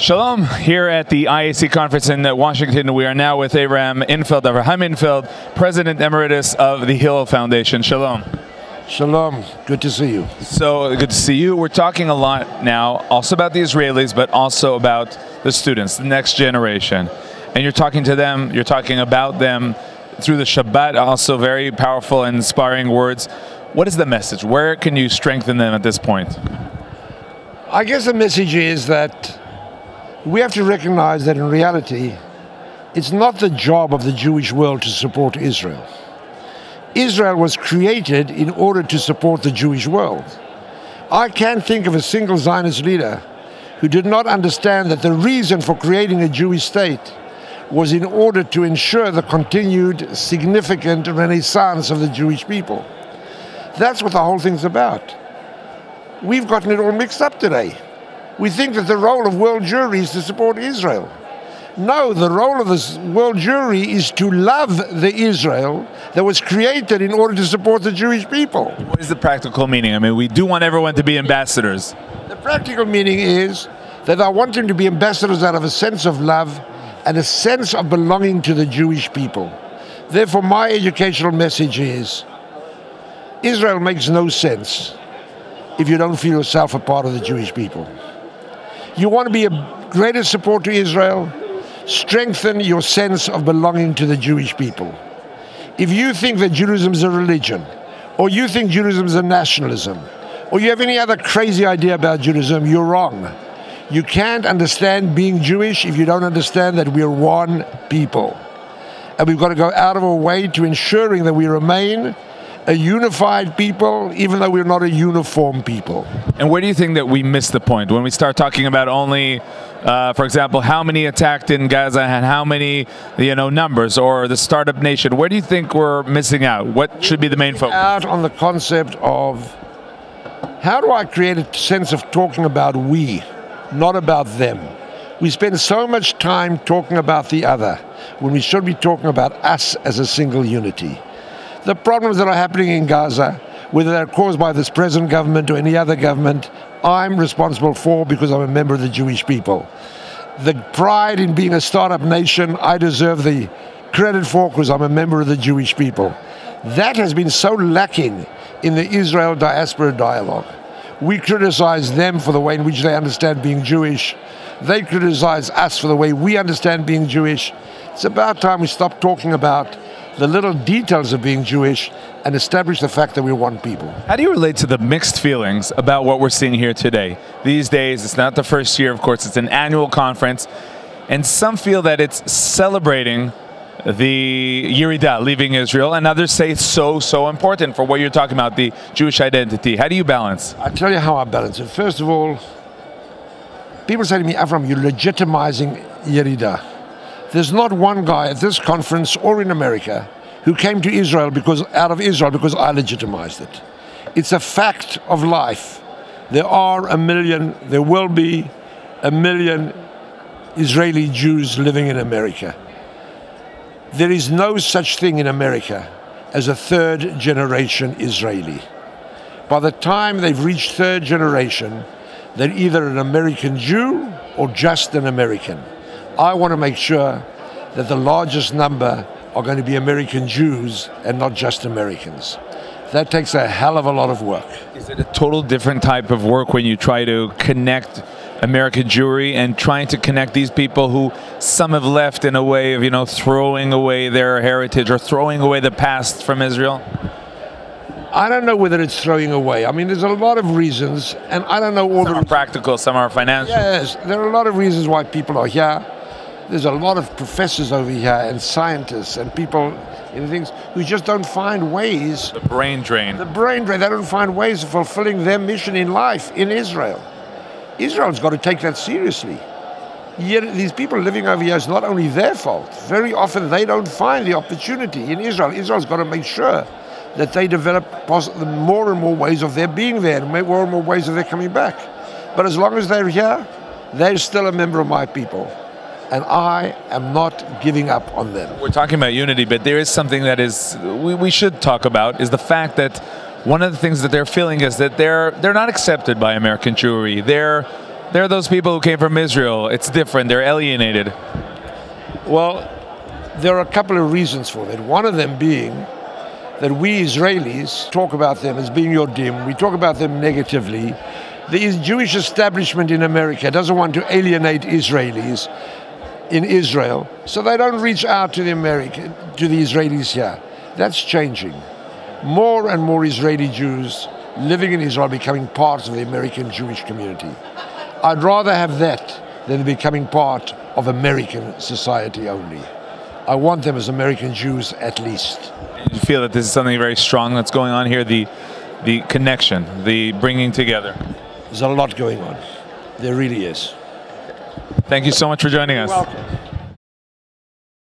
Shalom, here at the IAC conference in Washington. We are now with Avraham Infeld, President Emeritus of the Hillel Foundation. Shalom. Shalom, good to see you. So good to see you. We're talking a lot now also about the Israelis, but also about the students, the next generation. And you're talking to them, you're talking about them through the Shabbat, also very powerful and inspiring words. What is the message? Where can you strengthen them at this point? I guess the message is that we have to recognize that in reality, it's not the job of the Jewish world to support Israel. Israel was created in order to support the Jewish world. I can't think of a single Zionist leader who did not understand that the reason for creating a Jewish state was in order to ensure the continued significant renaissance of the Jewish people. That's what the whole thing's about. We've gotten it all mixed up today. We think that the role of world Jewry is to support Israel. No, the role of the world Jewry is to love the Israel that was created in order to support the Jewish people. What is the practical meaning? I mean, we do want everyone to be ambassadors. The practical meaning is that I want them to be ambassadors out of a sense of love and a sense of belonging to the Jewish people. Therefore, my educational message is, Israel makes no sense if you don't feel yourself a part of the Jewish people. You want to be a greater support to Israel, strengthen your sense of belonging to the Jewish people. If you think that Judaism is a religion, or you think Judaism is a nationalism, or you have any other crazy idea about Judaism, you're wrong. You can't understand being Jewish if you don't understand that we're one people. And we've got to go out of our way to ensuring that we remain a unified people, even though we're not a uniform people. And where do you think that we miss the point? When we start talking about only, for example, how many attacked in Gaza and how many, numbers, or the startup nation, where do you think we're missing out? What should be the main focus? Out on the concept of how do I create a sense of talking about we, not about them. We spend so much time talking about the other when we should be talking about us as a single unity. The problems that are happening in Gaza, whether they're caused by this present government or any other government, I'm responsible for because I'm a member of the Jewish people. The pride in being a startup nation, I deserve the credit for because I'm a member of the Jewish people. That has been so lacking in the Israel diaspora dialogue. We criticize them for the way in which they understand being Jewish. They criticize us for the way we understand being Jewish. It's about time we stop talking about the little details of being Jewish and establish the fact that we're one people. How do you relate to the mixed feelings about what we're seeing here today? These days, it's not the first year, of course, it's an annual conference, and some feel that it's celebrating the Yerida, leaving Israel, and others say it's so important for what you're talking about, the Jewish identity. How do you balance? I'll tell you how I balance it. First of all, people say to me, Avraham, you're legitimizing Yerida. There's not one guy at this conference or in America who came to Israel out of Israel because I legitimized it. It's a fact of life. There will be a million Israeli Jews living in America. There is no such thing in America as a third generation Israeli. By the time they've reached third generation, they're either an American Jew or just an American. I want to make sure that the largest number are going to be American Jews and not just Americans. That takes a hell of a lot of work. Is it a total different type of work when you try to connect American Jewry and trying to connect these people who some have left in a way of, throwing away their heritage or throwing away the past from Israel? I don't know whether it's throwing away. I mean, there's a lot of reasons, and I don't know all Some are practical, some are financial. Yes, there are a lot of reasons why people are here. There's a lot of professors over here and scientists and people in things who just don't find ways. The brain drain. The brain drain. They don't find ways of fulfilling their mission in life in Israel. Israel's got to take that seriously. Yet these people living over here is not only their fault. Very often they don't find the opportunity in Israel. Israel's got to make sure that they develop more and more ways of their being there and more and more ways of their coming back. But as long as they're here, they're still a member of my people. And I am not giving up on them. We're talking about unity, but there is something that we should talk about, is the fact that one of the things that they're feeling is that they're not accepted by American Jewry. They're There are those people who came from Israel. It's different. They're alienated. Well, there are a couple of reasons for that. One of them being that we Israelis talk about them as being Yodim. We talk about them negatively. The Jewish establishment in America doesn't want to alienate Israelis in Israel, so they don't reach out to the Israelis here. That's changing. More and more Israeli Jews living in Israel are becoming part of the American Jewish community. I'd rather have that than becoming part of American society only. I want them as American Jews at least. You feel that this is something very strong that's going on here, the connection, the bringing together. There's a lot going on. There really is. Thank you so much for joining us. You're welcome.